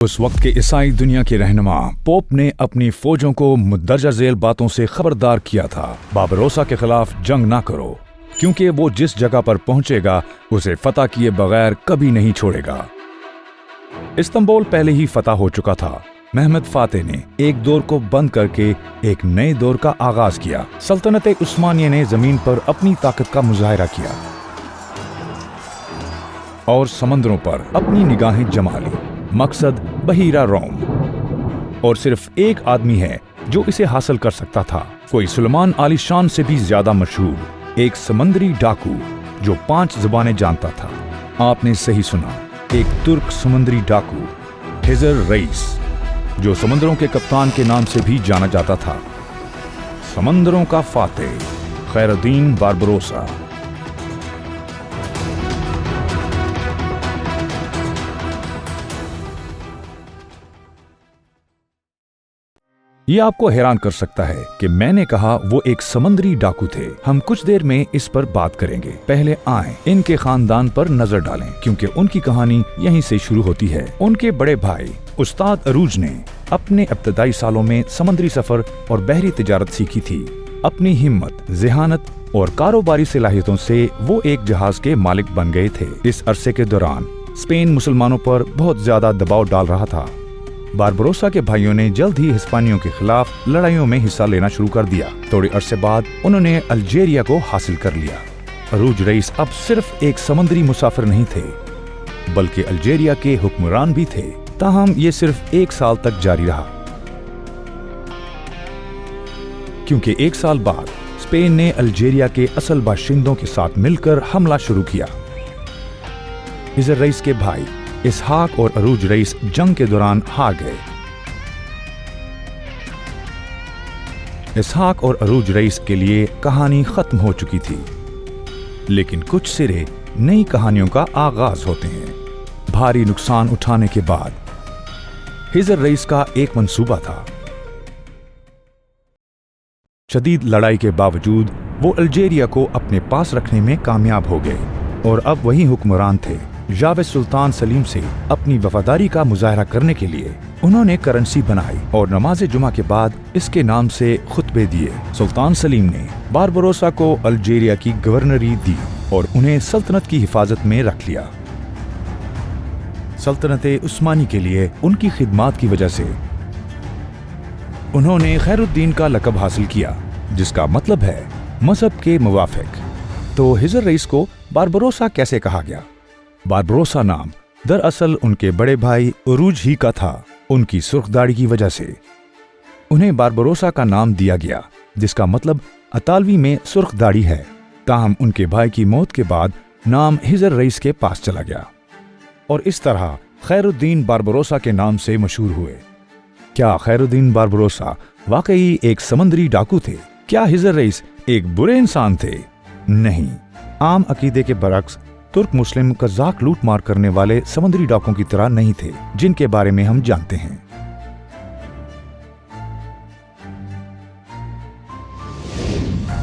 उस वक्त के ईसाई दुनिया के रहनुमा पोप ने अपनी फौजों को मुंदरजा झेल बातों से खबरदार किया था, बारबरोसा के खिलाफ जंग ना करो, क्योंकि वो जिस जगह पर पहुंचेगा उसे फतह किए बगैर कभी नहीं छोड़ेगा। इस्तांबुल पहले ही फतह हो चुका था। महमद फातेह ने एक दौर को बंद करके एक नए दौर का आगाज किया। सल्तनत उस्मानिया ने जमीन पर अपनी ताकत का मुजाहिरा किया और समंदरों पर अपनी निगाहें जमा ली। मकसद बहीरा रोम, और सिर्फ एक आदमी है जो इसे हासिल कर सकता था। कोई सुलेमान आलीशान से भी ज्यादा मशहूर, एक समंदरी डाकू जो 5 ज़ुबानें जानता था। आपने सही सुना, एक तुर्क समंदरी डाकू, हिजर रईस, जो समंदरों के कप्तान के नाम से भी जाना जाता था। समंदरों का फातेह खैरुद्दीन बारबरोसा। ये आपको हैरान कर सकता है कि मैंने कहा वो एक समंदरी डाकू थे। हम कुछ देर में इस पर बात करेंगे। पहले आएं इनके खानदान पर नजर डालें, क्योंकि उनकी कहानी यहीं से शुरू होती है। उनके बड़े भाई उस्ताद अरूज ने अपने इब्तदाई सालों में समंदरी सफर और बहरी तिजारत सीखी थी। अपनी हिम्मत, ज़हानत और कारोबारी सलाहियतों से वो एक जहाज के मालिक बन गए थे। इस अरसे के दौरान स्पेन मुसलमानों पर बहुत ज्यादा दबाव डाल रहा था। बारबरोसा के भाइयों ने जल्द ही हिस्पानियों के खिलाफ लड़ाइयों में हिस्सा लेना शुरू कर दिया। थोड़े अरसे बाद उन्होंने अल्जीरिया को हासिल कर लिया। अरूज रईस अब सिर्फ एक समुद्री मुसाफिर नहीं थे, बल्कि अल्जीरिया के हुक्मरान भी थे। ताहम ये सिर्फ 1 साल तक जारी रहा, क्योंकि 1 साल बाद स्पेन ने अल्जीरिया के असल बाशिंदों के साथ मिलकर हमला शुरू किया। हिजर रईस के भाई इसहाक और अरूज रईस जंग के दौरान हार गए। इसहाक और अरूज रईस के लिए कहानी खत्म हो चुकी थी, लेकिन कुछ सिरे नई कहानियों का आगाज होते हैं। भारी नुकसान उठाने के बाद हिजर रईस का एक मंसूबा था। शदीद लड़ाई के बावजूद वो अल्जीरिया को अपने पास रखने में कामयाब हो गए और अब वही हुक्मरान थे। जावेद सुल्तान सलीम से अपनी वफादारी का मुजाहरा करने के लिए उन्होंने करेंसी बनाई और नमाज जुमा के बाद इसके नाम से खुतबे दिए। सुल्तान सलीम ने बारबरोसा को अल्जीरिया की गवर्नरी दी और उन्हें सल्तनत की हिफाजत में रख लिया। सल्तनत उस्मानी के लिए उनकी खिदमात की वजह से उन्होंने खैरुद्दीन का लक़ब हासिल किया, जिसका मतलब है मजहब के मुवाफिक। तो हिजर रईस को बारबरोसा कैसे कहा गया? बारबरोसा नाम दरअसल उनके बड़े भाई अरूज ही का था। उनकी सुर्ख दाढ़ी की वजह से उन्हें बारबरोसा का नाम दिया गया, जिसका मतलब अतालवी में सुर्ख दाढ़ी है। ताहम उनके भाई की मौत के बाद नाम हिजर रईस के पास चला गया और इस तरह खैरुद्दीन बारबरोसा के नाम से मशहूर हुए। क्या खैरुद्दीन बारबरोसा वाकई एक समंदरी डाकू थे? क्या हिजर रईस एक बुरे इंसान थे? नहीं। आम अकीदे के बरक्स तुर्क मुस्लिम कज़ाक लूट मार करने वाले समुद्री डाकों की तरह नहीं थे, जिनके बारे में हम जानते हैं।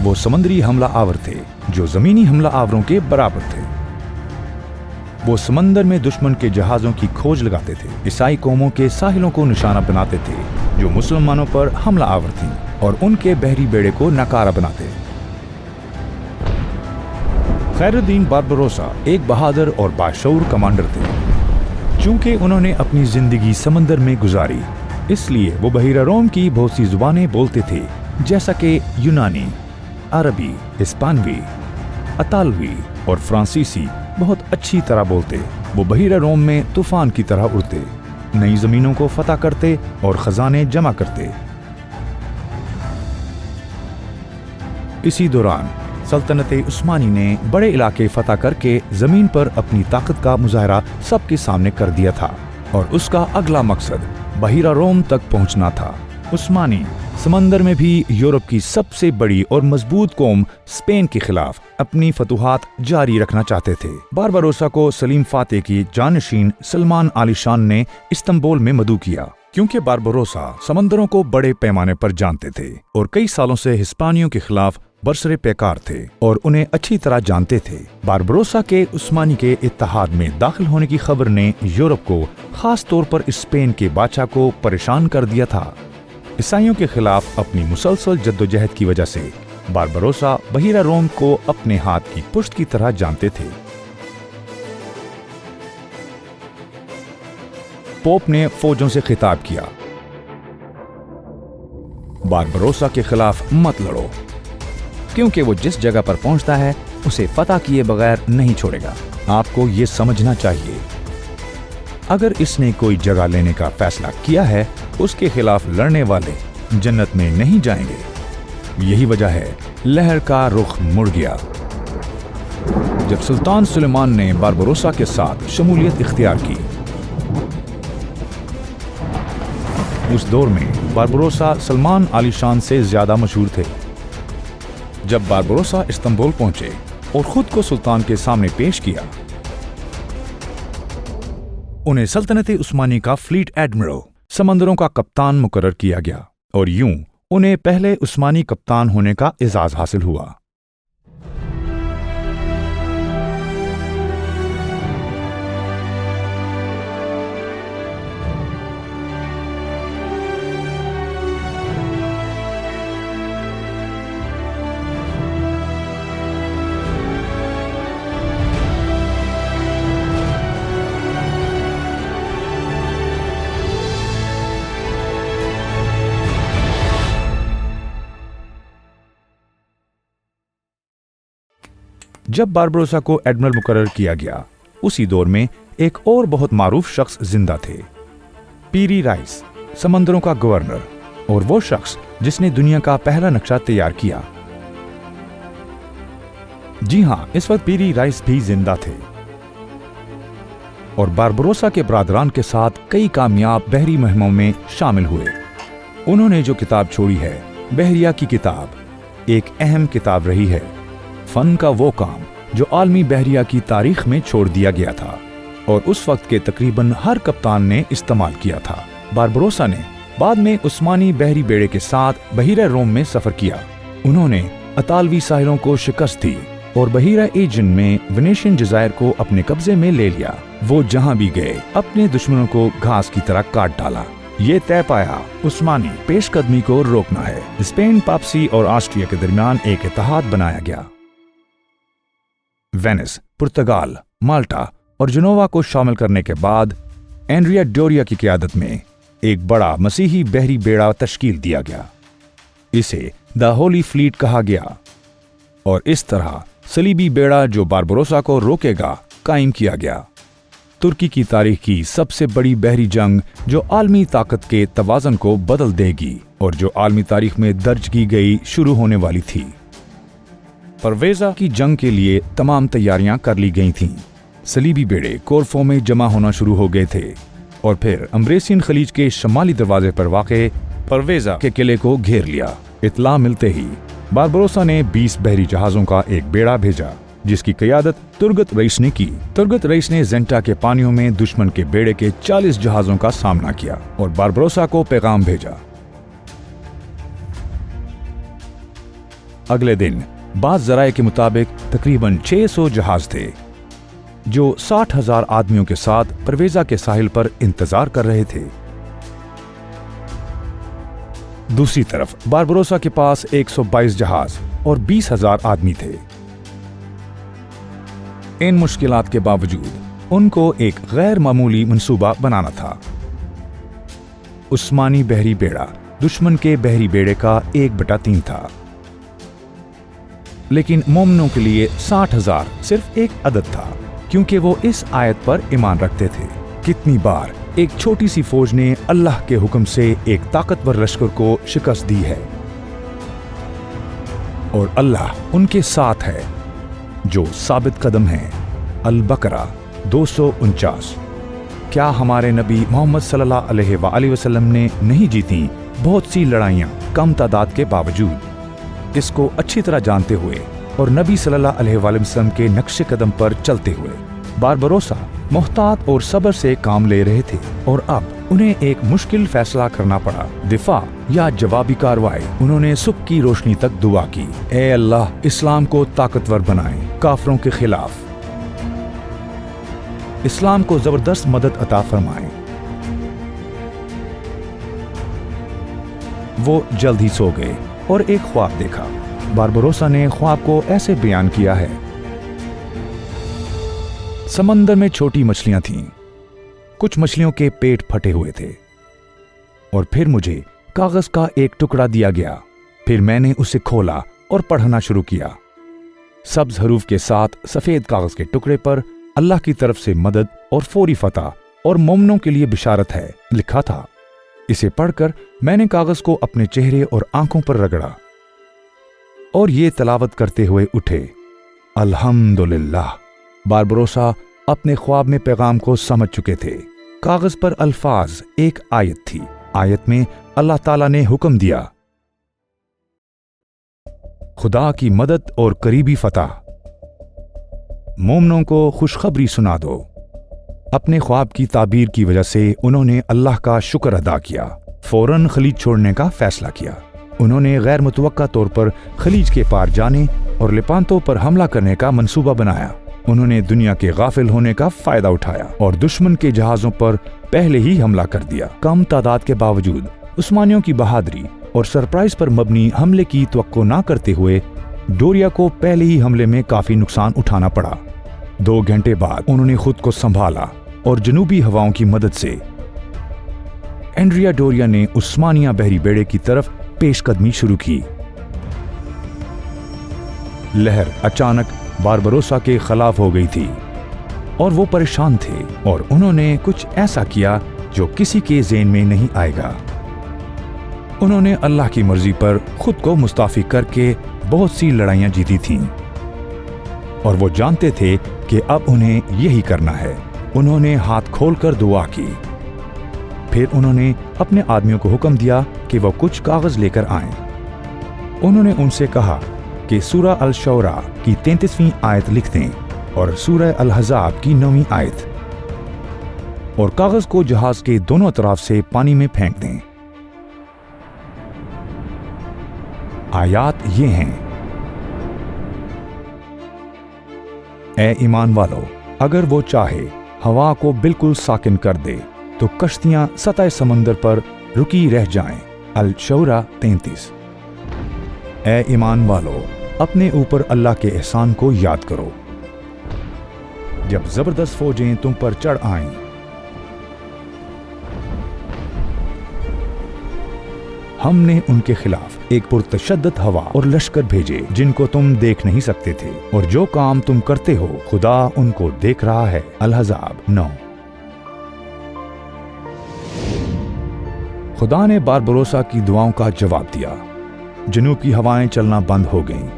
वो समुद्री हमला आवर थे जो जमीनी हमला आवरों के बराबर थे। वो समंदर में दुश्मन के जहाजों की खोज लगाते थे, ईसाई कौमों के साहिलों को निशाना बनाते थे जो मुसलमानों पर हमला आवर थीं, और उनके बहरी बेड़े को नाकारा बनाते। खैरुद्दीन बारबरोसा एक बहादुर और बाशऊर कमांडर थे। चूंकि उन्होंने अपनी जिंदगी समंदर में गुजारी, इसलिए वो बहीरा रोम की बहुत सी जुबानें बोलते थे, जैसा कि यूनानी, अरबी, हिस्पानवी, अतालवी और फ्रांसीसी बहुत अच्छी तरह बोलते। वो बहीरा रोम में तूफान की तरह उड़ते, नई जमीनों को फतह करते और खजाने जमा करते। इसी दौरान सल्तनत उस्मानी ने बड़े इलाके फतह करके जमीन पर अपनी ताकत का मुजाहरा सबके सामने कर दिया था, और उसका अगला मकसद बहीरा रोम तक पहुंचना था। उस्मानी समंदर में भी यूरोप की सबसे बड़ी और मजबूत कौम स्पेन के खिलाफ अपनी फतूहात जारी रखना चाहते थे। बारबरोसा को सलीम फातेह की जानशीन सलमान आलीशान ने इस्तांबुल में मदऊ किया, क्योंकि बारबरोसा समंदरों को बड़े पैमाने पर जानते थे और कई सालों से हिस्पानियों के खिलाफ बरसरे पैकार थे और उन्हें अच्छी तरह जानते थे। बारबरोसा के उस्मानी के इत्तेहाद में दाखिल होने की खबर ने यूरोप को, खास तौर पर स्पेन के बादशाह को परेशान कर दिया था। ईसाइयों के खिलाफ अपनी मुसलसल जद्दोजहद की वजह से बारबरोसा बहिरा रोम को अपने हाथ की पुश्त की तरह जानते थे। पोप ने फौजों से खिताब किया, बारबरोसा के खिलाफ मत लड़ो, क्योंकि वो जिस जगह पर पहुंचता है उसे फतह किए बगैर नहीं छोड़ेगा। आपको ये समझना चाहिए, अगर इसने कोई जगह लेने का फैसला किया है, उसके खिलाफ लड़ने वाले जन्नत में नहीं जाएंगे। यही वजह है लहर का रुख मुड़ गया। जब सुल्तान सुलेमान ने बारबरोसा के साथ शमूलियत इख्तियार की, उस दौर में बारबरोसा सलमान आलीशान से ज्यादा मशहूर थे। जब बारबरोसा इस्तांबुल पहुंचे और खुद को सुल्तान के सामने पेश किया, उन्हें सल्तनत उस्मानी का फ्लीट एडमिरल, समंदरों का कप्तान मुकर्रर किया गया और यूं उन्हें पहले उस्मानी कप्तान होने का एजाज हासिल हुआ। जब बारबरोसा को एडमिरल मुकर्रर किया गया, उसी दौर में एक और बहुत मारूफ शख्स जिंदा थे, पीरी राइस, समंदरों का गवर्नर, और वो शख्स जिसने दुनिया का पहला नक्शा तैयार किया। जी हां, इस वक्त पीरी राइस भी जिंदा थे और बारबरोसा के बरादरान के साथ कई कामयाब बहरी मुहिमों में शामिल हुए। उन्होंने जो किताब छोड़ी है, बहरिया की किताब, एक अहम किताब रही है। फन का वो काम जो आलमी बहरिया की तारीख में छोड़ दिया गया था और उस वक्त के तकरीबन हर कप्तान ने इस्तेमाल किया था। बारबरोसा ने बाद में उस्मानी बहरी बेड़े के साथ बहिरा रोम में सफर किया। उन्होंने अतालवी साहिलों को शिकस्त दी और बहिरा एजियन में वेनेशियन जजायर को अपने कब्जे में ले लिया। वो जहां भी गए अपने दुश्मनों को घास की तरह काट डाला। ये तय पाया उस्मानी पेशकदमी को रोकना है। स्पेन, पापसी और ऑस्ट्रिया के दरमियान एक इत्तेहाद बनाया गया। वेनिस, पुर्तगाल, माल्टा और जिनोवा को शामिल करने के बाद एंड्रिया डोरिया की क़यादत में एक बड़ा मसीही बहरी बेड़ा तश्कील दिया गया। इसे द होली फ्लीट कहा गया और इस तरह सलीबी बेड़ा जो बारबरोसा को रोकेगा कायम किया गया। तुर्की की तारीख की सबसे बड़ी बहरी जंग जो आलमी ताकत के तवाज़न को बदल देगी और जो आलमी तारीख में दर्ज की गई शुरू होने वाली थी। परवेज़ा की जंग के लिए तमाम तैयारियां कर ली गई थीं। सलीबी बेड़े कोरफो में जमा होना शुरू हो गए थे और फिर अम्ब्रेसियन खलीज के शमाली दरवाजे पर वाक़े परवेज़ा के किले को घेर लिया। इत्तला मिलते ही बारबरोसा ने 20 बहरी जहाज़ों का एक बेड़ा भेजा, जिसकी क़यादत तुर्गत रईस ने की। तुर्गत रईस ने ज़ेंटा के पानियों में दुश्मन के बेड़े के 40 जहाज़ों का सामना किया और बारबरोसा को पैगाम भेजा। अगले दिन बाज़ ज़राए के मुताबिक तकरीबन 600 जहाज थे जो 60,000 आदमियों के साथ परवेज़ा के साहिल पर इंतजार कर रहे थे। दूसरी तरफ बारबरोसा के पास 122 जहाज और 20,000 आदमी थे। इन मुश्किलात के बावजूद उनको एक गैर मामूली मंसूबा बनाना था। उस्मानी बहरी बेड़ा दुश्मन के बहरी बेड़े का 1/3 था, लेकिन मोमिनों के लिए 60,000 सिर्फ एक अदद था, क्योंकि वो इस आयत पर ईमान रखते थे। कितनी बार एक छोटी सी फौज ने अल्लाह के हुक्म से एक ताकतवर लश्कर को शिकस्त दी है और अल्लाह उनके साथ है जो साबित कदम है। अल-बकरा 249। क्या हमारे नबी मोहम्मद सल्लल्लाहु अलैहि वसल्लम ने नहीं जीती बहुत सी लड़ाइयाँ कम तादाद के बावजूद? इसको अच्छी तरह जानते हुए और नबी सल्लल्लाहु अलैहि वसल्लम के नक्शे कदम पर चलते हुए बारबरोसा मुहतात और सब्र से काम ले रहे थे और अब उन्हें एक मुश्किल फैसला करना पड़ा, दिफा या जवाबी कार्रवाई। उन्होंने सुबह की रोशनी तक दुआ की, ए अल्लाह, इस्लाम को ताकतवर बनाए काफिरों के खिलाफ, इस्लाम को जबरदस्त मदद अता फरमाए। वो जल्द ही सो गए और एक ख्वाब देखा। बारबरोसा ने ख्वाब को ऐसे बयान किया है, समंदर में छोटी मछलियां थीं, कुछ मछलियों के पेट फटे हुए थे और फिर मुझे कागज का एक टुकड़ा दिया गया। फिर मैंने उसे खोला और पढ़ना शुरू किया। सब्ज हरूफ के साथ सफेद कागज के टुकड़े पर अल्लाह की तरफ से मदद और फौरी फतह और मोमिनों के लिए बिशारत है लिखा था। इसे पढ़कर मैंने कागज को अपने चेहरे और आंखों पर रगड़ा और ये तलावत करते हुए उठे, अल्हम्दुलिल्लाह। बारबरोसा अपने ख्वाब में पैगाम को समझ चुके थे। कागज पर अल्फाज एक आयत थी। आयत में अल्लाह ताला ने हुक्म दिया, खुदा की मदद और करीबी फतह, मोमिनों को खुशखबरी सुना दो। अपने ख्वाब की ताबीर की वजह से उन्होंने अल्लाह का शुक्र अदा किया। फौरन खलीज छोड़ने का फैसला किया। उन्होंने गैर मुतवक्का तौर पर खलीज के पार जाने और लेपांतो पर हमला करने का मंसूबा बनाया। उन्होंने दुनिया के गाफिल होने का फायदा उठाया और दुश्मन के जहाजों पर पहले ही हमला कर दिया। कम तादाद के बावजूद उस्मानियों की बहादुरी और सरप्राइज पर मबनी हमले की तवक्को न करते हुए डोरिया को पहले ही हमले में काफी नुकसान उठाना पड़ा। 2 घंटे बाद उन्होंने खुद को संभाला और जनूबी हवाओं की मदद से एंड्रिया डोरिया ने उस्मानिया बहरी बेड़े की तरफ पेशकदमी शुरू की। लहर अचानक बारबरोसा के खिलाफ हो गई थी और वो परेशान थे और उन्होंने कुछ ऐसा किया जो किसी के ज़हन में नहीं आएगा। उन्होंने अल्लाह की मर्जी पर खुद को मुस्ताफी करके बहुत सी लड़ाइयां जीती थीं और वो जानते थे कि अब उन्हें यही करना है। उन्होंने हाथ खोलकर दुआ की। फिर उन्होंने अपने आदमियों को हुक्म दिया कि वो कुछ कागज लेकर आएं। उन्होंने उनसे कहा कि सूरह अल-शौरा की 33वीं आयत लिख दें और सूरह अल-हज़ाब की 9वीं आयत, और कागज को जहाज के दोनों तरफ से पानी में फेंक दें। आयात ये हैं, ए ईमान वालों, अगर वो चाहे हवा को बिल्कुल साकिन कर दे तो कश्तियां सतह समंदर पर रुकी रह जाएं। अल-शौरा 33। ए ईमान वालों, अपने ऊपर अल्लाह के एहसान को याद करो। जब जबरदस्त फौजें तुम पर चढ़ आईं, हमने उनके खिलाफ एक पुरतशद्दद हवा और लश्कर भेजे जिनको तुम देख नहीं सकते थे, और जो काम तुम करते हो खुदा उनको देख रहा है। अल-हज़ाब 9। खुदा ने बारबरोसा की दुआओं का जवाब दिया। जनूब की हवाएं चलना बंद हो गईं।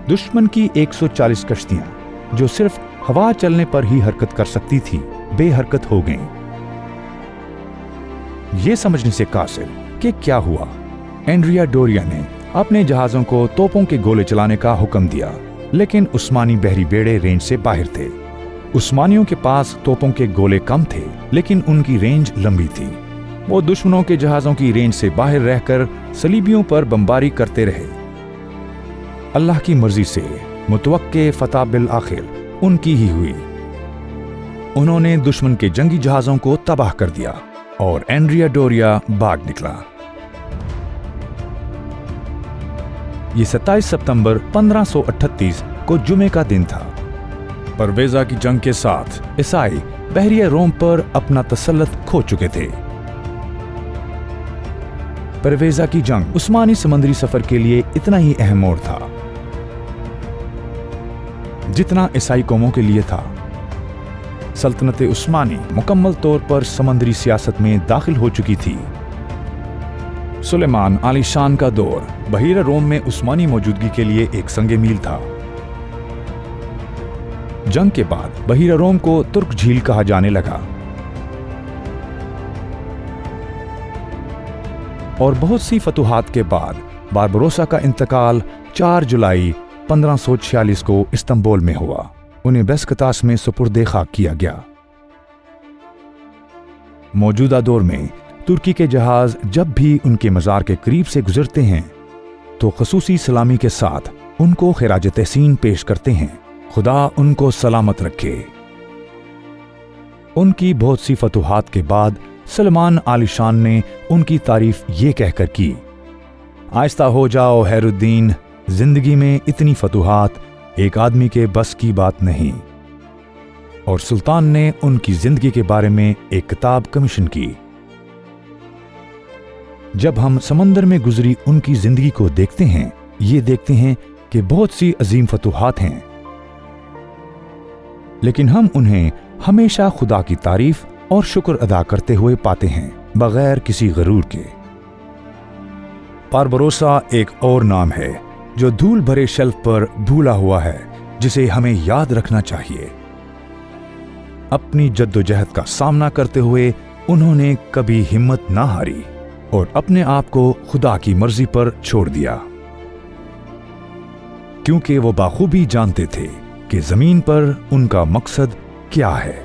दुश्मन की 140 कश्तियां जो सिर्फ हवा चलने पर ही हरकत कर सकती थी, बेहरकत हो गईं। ये समझने से कासिर कि क्या हुआ, एंड्रिया डोरिया ने अपने जहाजों को तोपों के गोले चलाने का हुक्म दिया, लेकिन उस्मानी बहरी बेड़े रेंज से बाहर थे। उस्मानियों के पास तोपों के गोले कम थे, लेकिन उनकी रेंज लंबी थी। वो दुश्मनों के जहाजों की रेंज से बाहर रहकर सलीबियों पर बमबारी करते रहे। अल्लाह की मर्जी से मुतवक्के फतह बिल आखिर उनकी ही हुई। उन्होंने दुश्मन के जंगी जहाजों को तबाह कर दिया और एंड्रिया डोरिया भाग निकला। ये 27 सितंबर 1538 को जुमे का दिन था। परवेजा की जंग के साथ ईसाई बहरिया रोम पर अपना तसल्लुत खो चुके थे। परवेजा की जंग उस्मानी समुद्री सफर के लिए इतना ही अहम मोड़ था जितना ईसाई कौमों के लिए था। सल्तनत उस्मानी मुकम्मल तौर पर समुद्री सियासत में दाखिल हो चुकी थी। सुलेमान आलीशान का दौर बहीरा रोम में उस्मानी मौजूदगी के लिए एक संगे मील था। जंग के बाद बहीरा रोम को तुर्क झील कहा जाने लगा और बहुत सी फतूहात के बाद बारबरोसा का इंतकाल 4 जुलाई 1546 को इस्तांबुल में हुआ। उन्हें बेस्कतास में सुपुर्दे खाक किया गया। मौजूदा दौर में तुर्की के जहाज जब भी उनके मज़ार के करीब से गुजरते हैं तो खसूसी सलामी के साथ उनको खिराज तहसीन पेश करते हैं। खुदा उनको सलामत रखे। उनकी बहुत सी फतूहात के बाद सलमान आलीशान ने उनकी तारीफ ये कहकर की, आहिस्ता हो जाओ हैरुद्दीन, जिंदगी में इतनी फतूहात एक आदमी के बस की बात नहीं। और सुल्तान ने उनकी जिंदगी के बारे में एक किताब कमीशन की। जब हम समंदर में गुजरी उनकी जिंदगी को देखते हैं, ये देखते हैं कि बहुत सी अजीम फतूहात हैं, लेकिन हम उन्हें हमेशा खुदा की तारीफ और शुक्र अदा करते हुए पाते हैं, बगैर किसी गरूर के। बारबरोसा एक और नाम है जो धूल भरे शेल्फ पर भूला हुआ है, जिसे हमें याद रखना चाहिए। अपनी जद्दोजहद का सामना करते हुए उन्होंने कभी हिम्मत ना हारी और अपने आप को खुदा की मर्जी पर छोड़ दिया, क्योंकि वो बाखूबी जानते थे कि जमीन पर उनका मकसद क्या है।